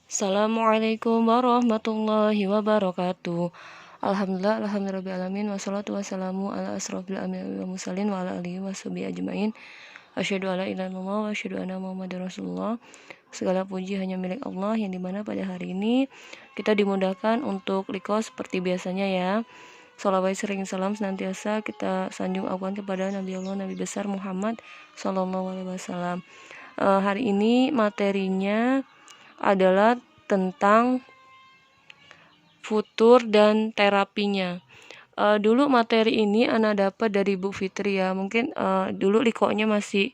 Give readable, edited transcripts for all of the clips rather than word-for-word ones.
Assalamualaikum warahmatullahi wabarakatuh. Alhamdulillahirabbil wassalatu wassalamu ala asrofil anbiya'i wal mursalin wa ala alihi washabihi ajmain. Asyhadu alla ilaha illallah wa asyhadu anna muhammadar rasulullah. Segala puji hanya milik Allah, yang dimana pada hari ini kita dimudahkan untuk request seperti biasanya ya. Sholawat sering salam senantiasa kita sanjung awan kepada Nabi Allah, Nabi besar Muhammad Sallallahu Alaihi Wasallam. Hari ini materinya adalah tentang futur dan terapinya. Dulu materi ini Ana dapat dari Bu Fitri ya. Mungkin dulu likonya masih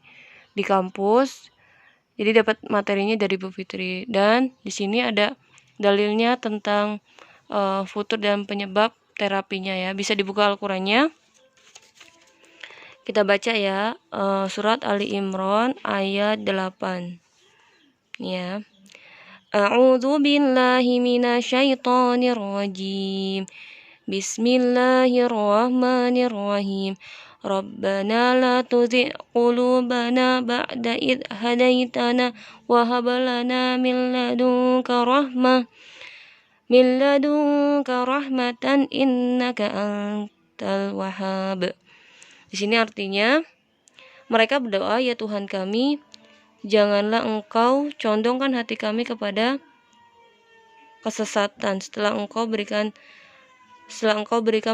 di kampus, jadi dapat materinya dari Bu Fitri. Dan di sini ada dalilnya tentang futur dan penyebab terapinya ya. Bisa dibuka Al-Qur'annya. Kita baca ya, surat Ali Imran ayat 8. Ya. A'udzu billahi minasyaitonir rajim. Bismillahirrahmanirrahim. Rabbana la tuzigh qulubana ba'da idh hadaitana wa hab lana min ladunka rahmatan innaka antal wahhab. Di sini artinya mereka berdoa, ya Tuhan kami, janganlah Engkau condongkan hati kami kepada kesesatan setelah Engkau berikan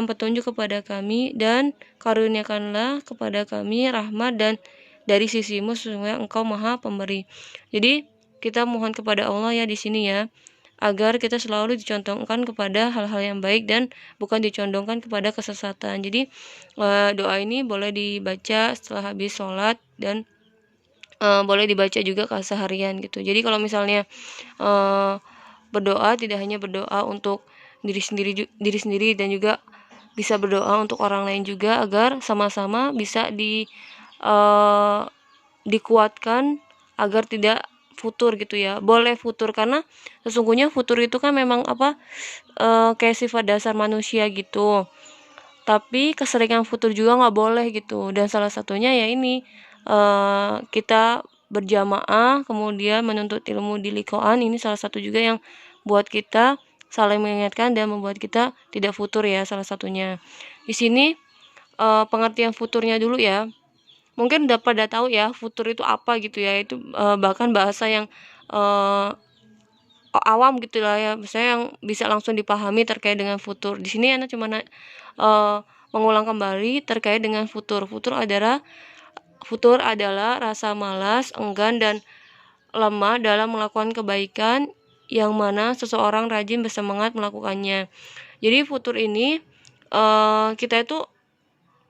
petunjuk kepada kami, dan karuniakanlah kepada kami rahmat dan dari sisimu, sesungguhnya Engkau Maha Pemberi. Jadi kita mohon kepada Allah ya di sini ya, agar kita selalu dicondongkan kepada hal-hal yang baik dan bukan dicondongkan kepada kesesatan. Jadi doa ini boleh dibaca setelah habis sholat dan boleh dibaca juga keseharian gitu. Jadi kalau misalnya berdoa, tidak hanya berdoa untuk diri sendiri dan juga bisa berdoa untuk orang lain juga, agar sama-sama bisa dikuatkan agar tidak futur gitu ya. Boleh futur karena sesungguhnya futur itu kan memang kayak sifat dasar manusia gitu. Tapi keseringan futur juga nggak boleh gitu. Dan salah satunya ya ini, kita berjamaah kemudian menuntut ilmu di likoan, ini salah satu juga yang buat kita saling mengingatkan dan membuat kita tidak futur ya, salah satunya. Di sini pengertian futurnya dulu ya. Mungkin udah pada tahu ya futur itu apa gitu ya. Itu bahkan bahasa yang awam gitu lah ya, misalnya yang bisa langsung dipahami terkait dengan futur. Di sini Ana cuma mengulang kembali terkait dengan futur. Futur adalah rasa malas, enggan, dan lemah dalam melakukan kebaikan yang mana seseorang rajin bersemangat melakukannya. Jadi futur ini kita itu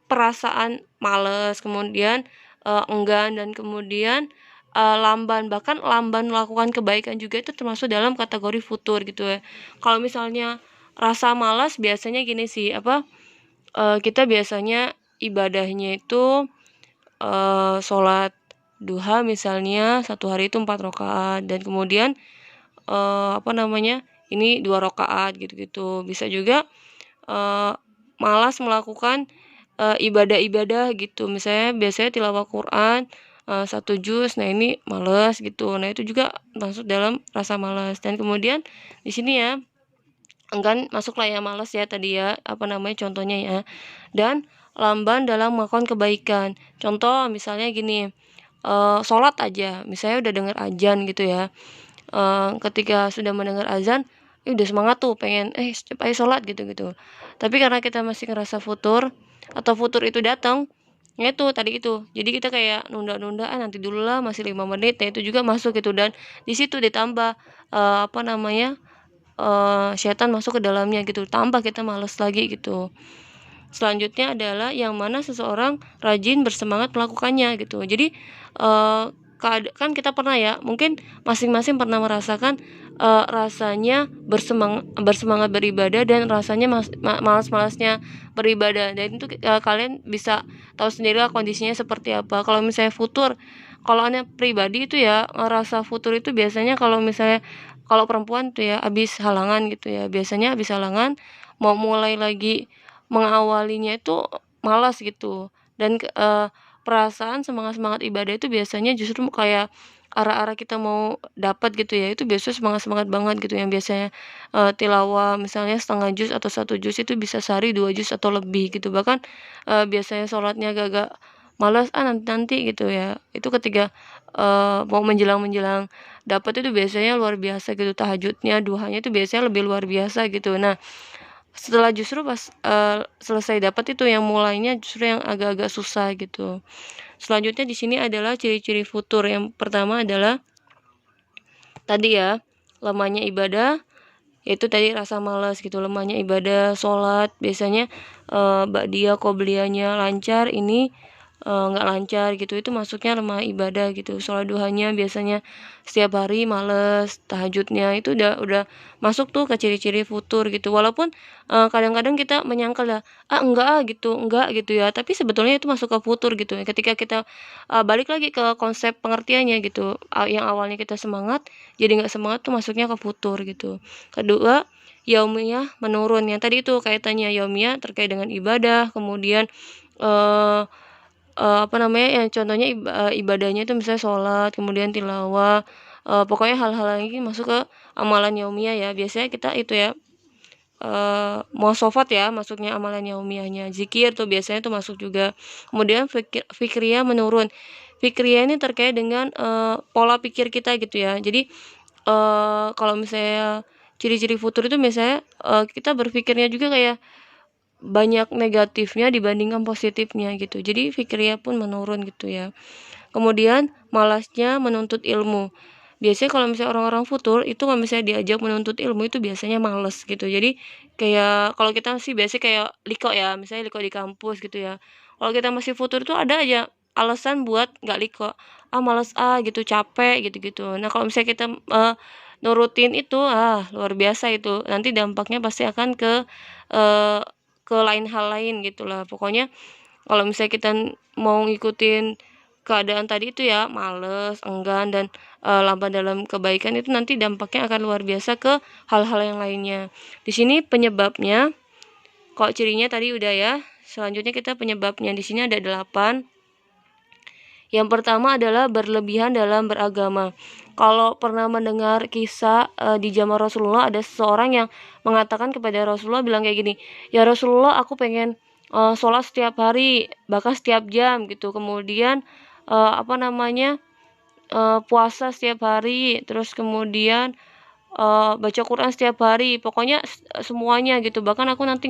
perasaan malas, kemudian enggan, dan kemudian lamban. Bahkan lamban melakukan kebaikan juga itu termasuk dalam kategori futur gitu ya. Kalau misalnya rasa malas biasanya gini sih, kita biasanya ibadahnya itu sholat duha misalnya satu hari itu 4 rakaat, dan kemudian ini 2 rakaat gitu-gitu. Bisa juga malas melakukan ibadah-ibadah gitu, misalnya biasanya tilawah Quran 1 juz, nah ini malas gitu. Nah itu juga masuk dalam rasa malas. Dan kemudian di sini ya, enggan masuklah ya malas ya tadi ya, contohnya ya. Dan lamban dalam melakukan kebaikan. Contoh misalnya gini, sholat aja, misalnya udah dengar azan gitu ya. Ketika sudah mendengar azan, udah semangat tuh pengen setiap ayo sholat gitu. Tapi karena kita masih ngerasa futur atau futur itu datang, ya itu tadi itu. Jadi kita kayak nunda-nunda, nanti dulu lah, masih 5 menit, ya itu juga masuk gitu. Dan di situ ditambah setan masuk ke dalamnya gitu, tambah kita malas lagi gitu. Selanjutnya adalah yang mana seseorang rajin bersemangat melakukannya gitu. Jadi kan kita pernah ya, mungkin masing-masing pernah merasakan rasanya bersemangat beribadah dan rasanya malas-malasnya beribadah. Dan itu kalian bisa tahu sendirilah kondisinya seperti apa. Kalau misalnya futur, kalau Anda pribadi itu ya ngerasa futur itu biasanya kalau misalnya kalau perempuan tuh ya habis halangan gitu ya. Biasanya habis halangan mau mulai lagi mengawalinya itu malas gitu. Dan perasaan semangat ibadah itu biasanya justru kayak arah-arah kita mau dapat gitu ya, itu biasanya semangat-semangat banget gitu, yang biasanya, tilawah misalnya setengah juz atau 1 juz itu bisa sehari 2 juz atau lebih gitu. Bahkan, biasanya sholatnya agak-agak malas, nanti-nanti gitu ya. Itu ketika, mau menjelang-menjelang dapat itu biasanya luar biasa gitu, tahajudnya, duhanya itu biasanya lebih luar biasa gitu. Nah, setelah justru pas, selesai dapat itu yang mulainya justru yang agak-agak susah gitu. Selanjutnya di sini adalah ciri-ciri futur. Yang pertama adalah tadi ya, lemahnya ibadah, yaitu tadi rasa malas gitu, lemahnya ibadah, sholat, biasanya ba'diyah, qobliyahnya lancar, ini nggak lancar gitu, itu masuknya lemah ibadah gitu. Sholat duhanya biasanya setiap hari males, tahajudnya itu udah masuk tuh ke ciri-ciri futur gitu. Walaupun kadang-kadang kita menyangkal ya, enggak gitu ya, tapi sebetulnya itu masuk ke futur gitu. Ketika kita balik lagi ke konsep pengertiannya gitu, yang awalnya kita semangat jadi nggak semangat tuh masuknya ke futur gitu. Kedua, yaumiyah menurun. Yang tadi itu kaitannya yaumiyah terkait dengan ibadah, kemudian eh apa namanya, yang contohnya ibadahnya itu misalnya sholat, kemudian tilawah, pokoknya hal-hal lagi masuk ke amalan yaumiyah ya. Biasanya kita itu ya, muasofat ya masuknya amalan yaumiyahnya. Zikir tuh biasanya tuh masuk juga. Kemudian fikriyah menurun. Fikriyah ini terkait dengan pola pikir kita gitu ya. Jadi kalau misalnya ciri-ciri futur itu misalnya kita berpikirnya juga kayak banyak negatifnya dibandingkan positifnya gitu. Jadi fikriyah pun menurun gitu ya. Kemudian malasnya menuntut ilmu. Biasanya kalau misalnya orang-orang futur itu kalau misalnya diajak menuntut ilmu itu biasanya males gitu. Jadi kayak kalau kita sih biasanya kayak liko ya, misalnya liko di kampus gitu ya. Kalau kita masih futur tuh ada aja alasan buat nggak liko. Males gitu, capek gitu-gitu. Nah kalau misalnya kita nurutin itu, luar biasa itu. Nanti dampaknya pasti akan eh, ke lain hal lain gitulah. Pokoknya kalau misalnya kita mau ngikutin keadaan tadi itu ya males, enggan, dan lambat dalam kebaikan, itu nanti dampaknya akan luar biasa ke hal-hal yang lainnya. Di sini penyebabnya, kok cirinya tadi udah ya. Selanjutnya kita penyebabnya di sini ada 8. Yang pertama adalah berlebihan dalam beragama. Kalau pernah mendengar kisah di zaman Rasulullah, ada seseorang yang mengatakan kepada Rasulullah bilang kayak gini, "Ya Rasulullah, aku pengen sholat setiap hari, bahkan setiap jam gitu. Kemudian apa namanya? Puasa setiap hari, terus kemudian baca Quran setiap hari, pokoknya semuanya gitu. Bahkan aku nanti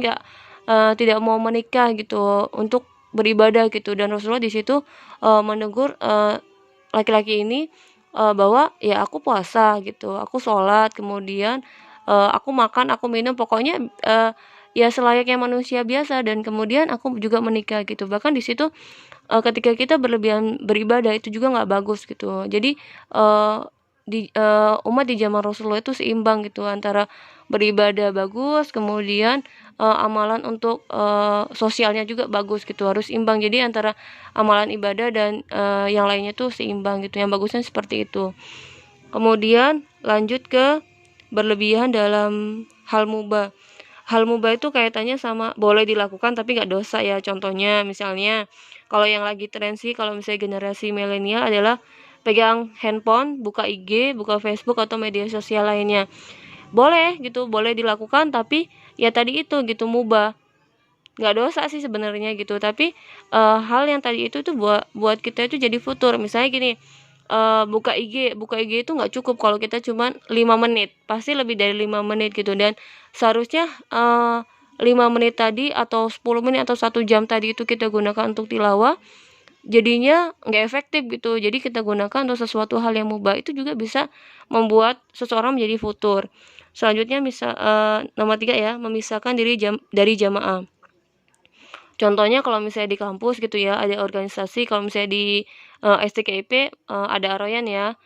tidak mau menikah gitu untuk beribadah gitu." Dan Rasulullah di situ menegur laki-laki ini bahwa ya aku puasa gitu, aku sholat, kemudian aku makan, aku minum, pokoknya ya selayaknya manusia biasa, dan kemudian aku juga menikah gitu. Bahkan di situ ketika kita berlebihan beribadah itu juga nggak bagus gitu. Jadi umat di zaman Rasulullah itu seimbang gitu antara beribadah bagus, kemudian amalan untuk sosialnya juga bagus gitu, harus imbang. Jadi antara amalan ibadah dan yang lainnya tuh seimbang gitu. Yang bagusnya seperti itu. Kemudian lanjut ke berlebihan dalam hal mubah. Hal mubah itu kaitannya sama boleh dilakukan tapi nggak dosa ya. Contohnya misalnya kalau yang lagi tren sih, kalau misalnya generasi milenial adalah pegang handphone, buka IG, buka Facebook atau media sosial lainnya. Boleh gitu, boleh dilakukan, tapi ya tadi itu gitu, mubah. Nggak dosa sih sebenarnya gitu, tapi hal yang tadi itu tuh buat kita itu jadi futur. Misalnya gini, buka IG itu nggak cukup kalau kita cuma 5 menit, pasti lebih dari 5 menit gitu. Dan seharusnya 5 menit tadi atau 10 menit atau 1 jam tadi itu kita gunakan untuk tilawah, jadinya nggak efektif gitu. Jadi kita gunakan untuk sesuatu hal yang mubah, itu juga bisa membuat seseorang menjadi futur. Selanjutnya nomor 3 ya, memisahkan diri dari jamaah. Contohnya kalau misalnya di kampus gitu ya, ada organisasi, kalau misalnya di STKIP ada Aroyan ya.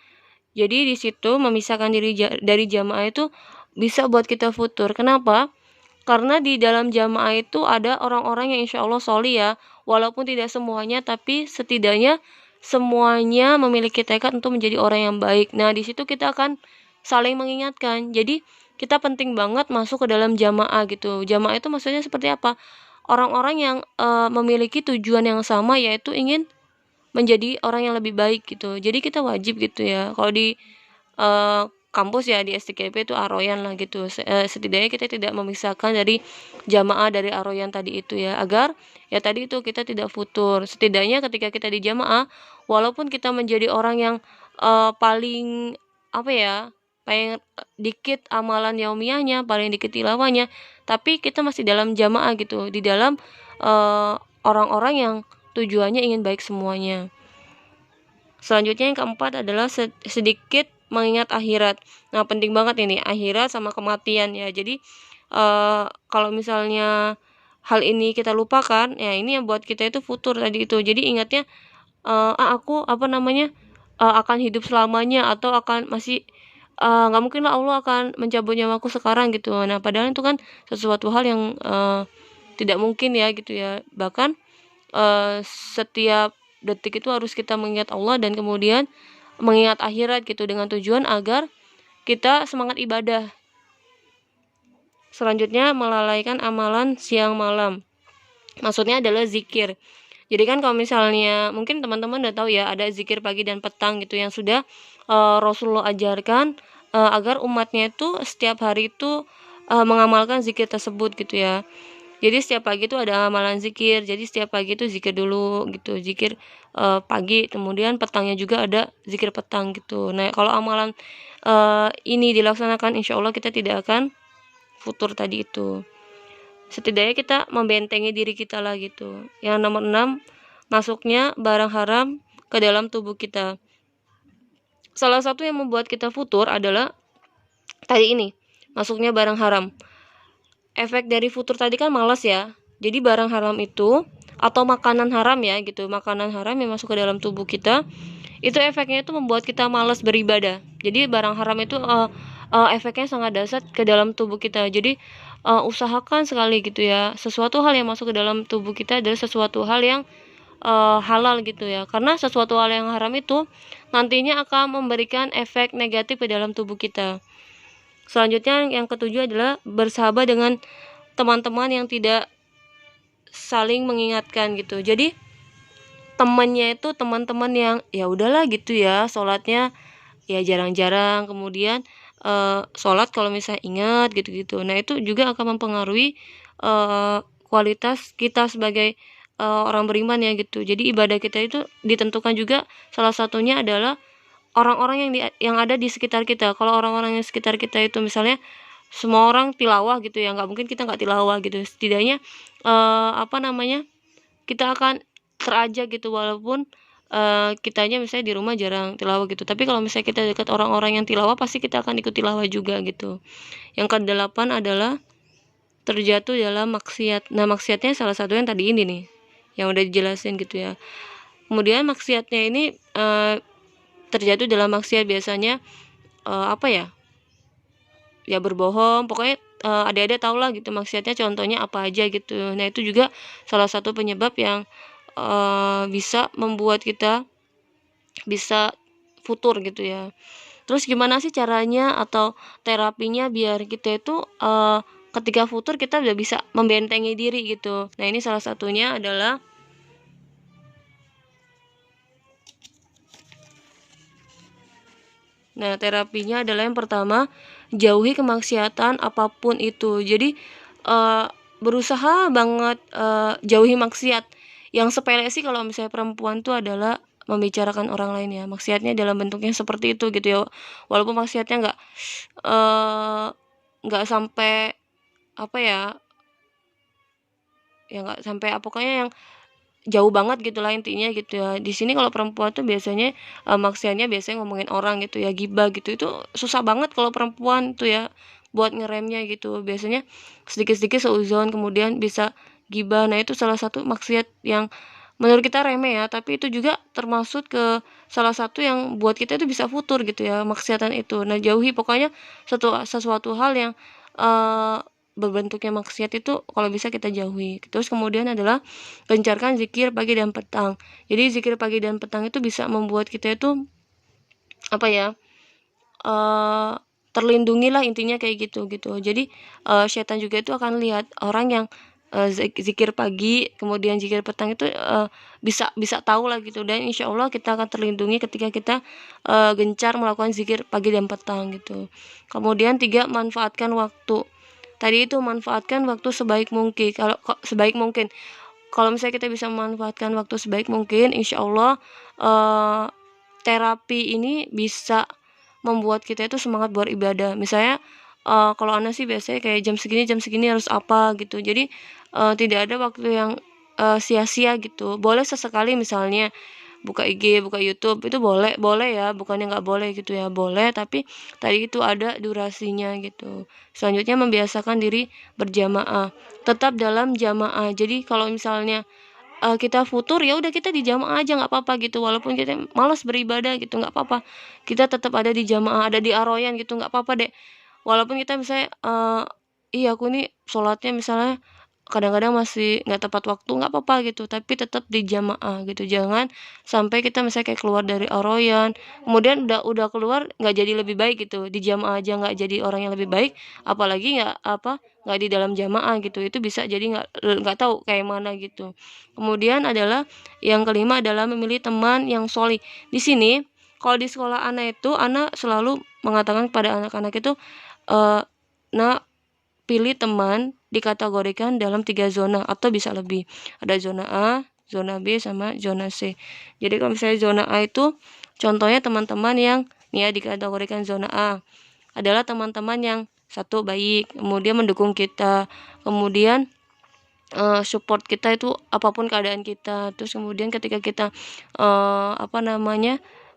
Jadi di situ memisahkan diri dari jamaah itu bisa buat kita futur. Kenapa? Karena di dalam jamaah itu ada orang-orang yang insya Allah sholih ya, walaupun tidak semuanya, tapi setidaknya semuanya memiliki tekad untuk menjadi orang yang baik. Nah, di situ kita akan saling mengingatkan. Jadi kita penting banget masuk ke dalam jamaah gitu. Jamaah itu maksudnya seperti apa? Orang-orang yang memiliki tujuan yang sama, yaitu ingin menjadi orang yang lebih baik gitu. Jadi kita wajib gitu ya, kalau di kampus ya, di STKP itu aroyan lah gitu. Setidaknya kita tidak memisahkan dari jamaah dari aroyan tadi itu ya, agar ya tadi itu kita tidak futur. Setidaknya ketika kita di jamaah, walaupun kita menjadi orang yang paling apa ya, paling dikit amalan yaumiyahnya, paling dikit tilawahnya, tapi kita masih dalam jamaah gitu, di dalam orang-orang yang tujuannya ingin baik semuanya. Selanjutnya yang keempat adalah sedikit mengingat akhirat. Nah, penting banget ini akhirat sama kematian ya. Jadi kalau misalnya hal ini kita lupakan, ya ini yang buat kita itu futur tadi itu. Jadi ingatnya aku akan hidup selamanya, atau akan masih nggak mungkin lah Allah akan mencabut nyawaku sekarang gitu. Nah, padahal itu kan sesuatu hal yang tidak mungkin ya gitu ya. Bahkan setiap detik itu harus kita mengingat Allah dan kemudian mengingat akhirat gitu, dengan tujuan agar kita semangat ibadah. Selanjutnya, melalaikan amalan siang malam. Maksudnya adalah zikir. Jadi kan kalau misalnya mungkin teman-teman udah tahu ya, ada zikir pagi dan petang gitu yang sudah Rasulullah ajarkan agar umatnya itu setiap hari itu mengamalkan zikir tersebut gitu ya. Jadi setiap pagi itu ada amalan zikir. Jadi setiap pagi itu zikir dulu gitu, zikir pagi, kemudian petangnya juga ada zikir petang gitu. Nah, kalau amalan ini dilaksanakan, insya Allah kita tidak akan futur tadi itu. Setidaknya kita membentengi diri kita lah gitu. Yang nomor 6, masuknya barang haram ke dalam tubuh kita. Salah satu yang membuat kita futur adalah tadi ini, masuknya barang haram. Efek dari futur tadi kan malas ya. Jadi barang haram itu, atau makanan haram ya gitu, makanan haram yang masuk ke dalam tubuh kita, itu efeknya itu membuat kita malas beribadah. Jadi barang haram itu efeknya sangat dahsyat ke dalam tubuh kita. Jadi usahakan sekali gitu ya, sesuatu hal yang masuk ke dalam tubuh kita adalah sesuatu hal yang halal gitu ya. Karena sesuatu hal yang haram itu nantinya akan memberikan efek negatif ke dalam tubuh kita. Selanjutnya yang ketujuh adalah bersahabat dengan teman-teman yang tidak saling mengingatkan gitu. Jadi temannya itu teman-teman yang ya udahlah gitu ya, sholatnya ya jarang-jarang, kemudian sholat kalau misalnya ingat gitu-gitu. Nah, itu juga akan mempengaruhi kualitas kita sebagai orang beriman ya gitu. Jadi ibadah kita itu ditentukan juga, salah satunya adalah orang-orang yang ada di sekitar kita. Kalau orang-orang yang sekitar kita itu misalnya semua orang tilawah gitu ya, nggak mungkin kita nggak tilawah gitu. Setidaknya kita akan terajak gitu, walaupun kitanya misalnya di rumah jarang tilawah gitu. Tapi kalau misalnya kita dekat orang-orang yang tilawah, pasti kita akan ikut tilawah juga gitu. Yang ke-8 adalah terjatuh dalam maksiat. Nah, maksiatnya salah satu yang tadi ini nih, yang udah dijelasin gitu ya. Kemudian maksiatnya ini terjatuh dalam maksiat biasanya ya berbohong. Pokoknya adik-adik tau lah gitu maksiatnya contohnya apa aja gitu. Nah, itu juga salah satu penyebab yang bisa membuat kita bisa futur gitu ya. Terus gimana sih caranya atau terapinya biar kita itu ketika futur kita udah bisa membentengi diri gitu. Nah, ini salah satunya adalah terapinya adalah yang pertama, jauhi kemaksiatan apapun itu. Jadi berusaha banget jauhi maksiat. Yang sepele sih kalau misalnya perempuan tuh adalah membicarakan orang lain ya. Maksiatnya dalam bentuknya seperti itu gitu ya. Walaupun maksiatnya nggak sampai nggak sampai pokoknya yang jauh banget gitulah intinya gitu ya. Di sini kalau perempuan tuh biasanya maksiatnya biasanya ngomongin orang gitu ya, gibah gitu. Itu susah banget kalau perempuan tuh ya buat ngeremnya gitu. Biasanya sedikit-sedikit seuzon kemudian bisa gibah. Nah, itu salah satu maksiat yang menurut kita remeh ya, tapi itu juga termasuk ke salah satu yang buat kita itu bisa futur gitu ya, maksiatan itu. Nah, jauhi pokoknya sesuatu hal yang berbentuknya maksiat itu kalau bisa kita jauhi. Terus kemudian adalah gencarkan zikir pagi dan petang. Jadi zikir pagi dan petang itu bisa membuat kita itu terlindungi lah intinya kayak gitu. Jadi setan juga itu akan lihat orang yang zikir pagi, kemudian zikir petang itu bisa tahu lah gitu, dan insya Allah kita akan terlindungi ketika kita gencar melakukan zikir pagi dan petang gitu. Kemudian 3, manfaatkan waktu. Tadi itu manfaatkan waktu sebaik mungkin. Sebaik mungkin, kalau misalnya kita bisa memanfaatkan waktu sebaik mungkin, insya Allah terapi ini bisa membuat kita itu semangat buat ibadah. Misalnya kalau Ana sih biasanya kayak jam segini harus apa gitu. Jadi tidak ada waktu yang sia-sia gitu. Boleh sesekali misalnya buka IG, buka YouTube itu boleh ya, bukannya nggak boleh gitu ya, boleh, tapi tadi itu ada durasinya gitu. Selanjutnya membiasakan diri berjamaah, tetap dalam jamaah. Jadi kalau misalnya kita futur, ya udah kita di jamaah aja nggak apa-apa gitu, walaupun kita malas beribadah gitu nggak apa-apa, kita tetap ada di jamaah, ada di aroyan gitu nggak apa-apa deh, walaupun kita misalnya iya aku nih sholatnya misalnya kadang-kadang masih nggak tepat waktu, nggak apa-apa gitu, tapi tetap di jamaah gitu. Jangan sampai kita misalnya kayak keluar dari aroyan, kemudian udah keluar nggak jadi lebih baik gitu, di jamaah aja nggak jadi orang yang lebih baik, apalagi nggak di dalam jamaah gitu, itu bisa jadi nggak tahu kayak mana gitu. Kemudian adalah yang kelima adalah memilih teman yang solih. Di sini kalau di sekolah Ana itu, Ana selalu mengatakan kepada anak-anak itu, nah pilih teman dikategorikan dalam 3 zona atau bisa lebih. Ada zona A, zona B, sama zona C. Jadi kalau misalnya zona A itu contohnya teman-teman yang nih ya dikategorikan zona A adalah teman-teman yang satu baik, kemudian mendukung kita, kemudian support kita itu apapun keadaan kita. Terus kemudian ketika kita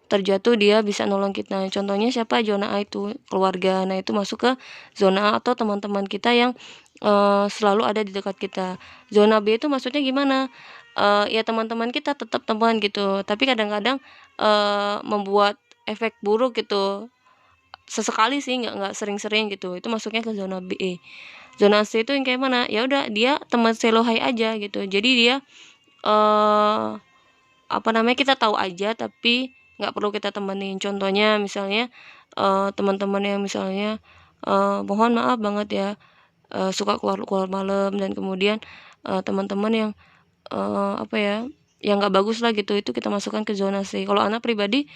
terjatuh, dia bisa nolong kita. Contohnya siapa? Zona A itu keluarga. Nah itu masuk ke zona A, atau teman-teman kita yang selalu ada di dekat kita. Zona B itu maksudnya gimana? Ya teman-teman kita tetap teman gitu, tapi kadang-kadang membuat efek buruk gitu. Sesekali sih, nggak sering-sering gitu. Itu masuknya ke zona B. Zona C itu yang kayak mana? Ya udah dia teman selohai aja gitu. Jadi dia kita tahu aja tapi nggak perlu kita temenin. Contohnya misalnya teman-teman yang misalnya mohon maaf banget ya suka keluar malam, dan kemudian teman-teman yang yang nggak bagus lah gitu, itu kita masukkan ke zona C. Kalau anak pribadi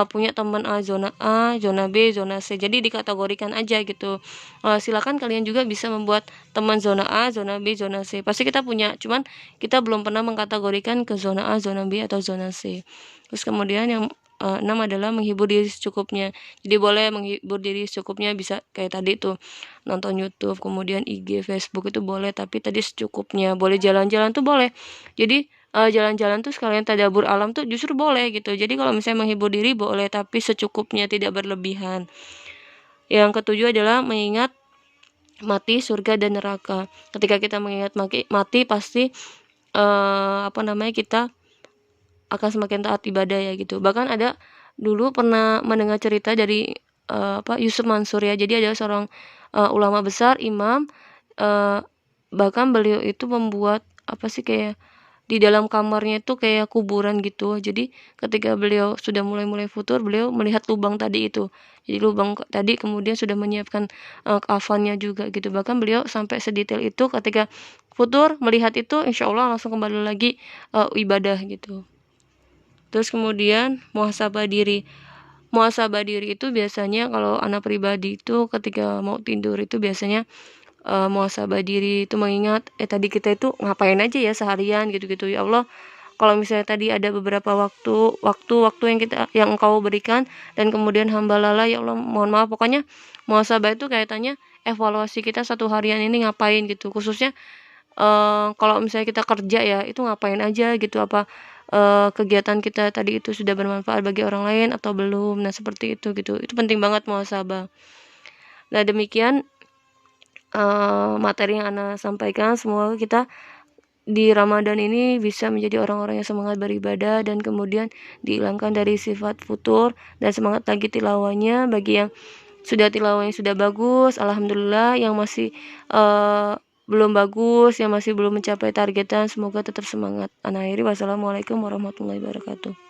punya teman zona A, zona B, zona C, jadi dikategorikan aja gitu. Silakan kalian juga bisa membuat teman zona A, zona B, zona C. Pasti kita punya, cuman kita belum pernah mengkategorikan ke zona A, zona B, atau zona C. Terus kemudian yang 6 adalah menghibur diri secukupnya. Jadi boleh menghibur diri secukupnya, bisa kayak tadi tuh nonton YouTube, kemudian IG, Facebook itu boleh, tapi tadi secukupnya. Boleh jalan-jalan tuh boleh. Jadi jalan-jalan tuh sekalian tadabbur alam tuh justru boleh gitu. Jadi kalau misalnya menghibur diri boleh, tapi secukupnya, tidak berlebihan. Yang ketujuh adalah mengingat mati, surga, dan neraka. Ketika kita mengingat mati pasti kita akan semakin taat ibadah ya gitu. Bahkan ada dulu pernah mendengar cerita dari Yusuf Mansur ya. Jadi ada seorang ulama besar, imam, bahkan beliau itu membuat kayak di dalam kamarnya itu kayak kuburan gitu. Jadi ketika beliau sudah mulai futur, beliau melihat lubang tadi itu. Jadi lubang tadi kemudian sudah menyiapkan kafannya juga gitu. Bahkan beliau sampai sedetail itu, ketika futur melihat itu, insya Allah langsung kembali lagi ibadah gitu. Terus kemudian muhasabah diri. Muhasabah diri itu biasanya kalau anak pribadi itu ketika mau tidur itu biasanya muhasabah diri itu mengingat tadi kita itu ngapain aja ya seharian gitu-gitu. Ya Allah, kalau misalnya tadi ada beberapa waktu yang Engkau berikan, dan kemudian hamba lalai, ya Allah mohon maaf. Pokoknya muhasabah itu kaitannya evaluasi kita satu harian ini ngapain gitu. Khususnya kalau misalnya kita kerja ya, itu ngapain aja gitu, apa kegiatan kita tadi itu sudah bermanfaat bagi orang lain atau belum. Nah seperti itu gitu, itu penting banget muhasabah. Nah demikian materi yang Ana sampaikan. Semoga kita di Ramadan ini bisa menjadi orang-orang yang semangat beribadah, dan kemudian dihilangkan dari sifat futur, dan semangat lagi tilawahnya. Bagi yang sudah tilawahnya sudah bagus, alhamdulillah. Yang masih belum bagus, yang masih belum mencapai targetan, semoga tetap semangat. Ana akhiri, wassalamualaikum warahmatullahi wabarakatuh.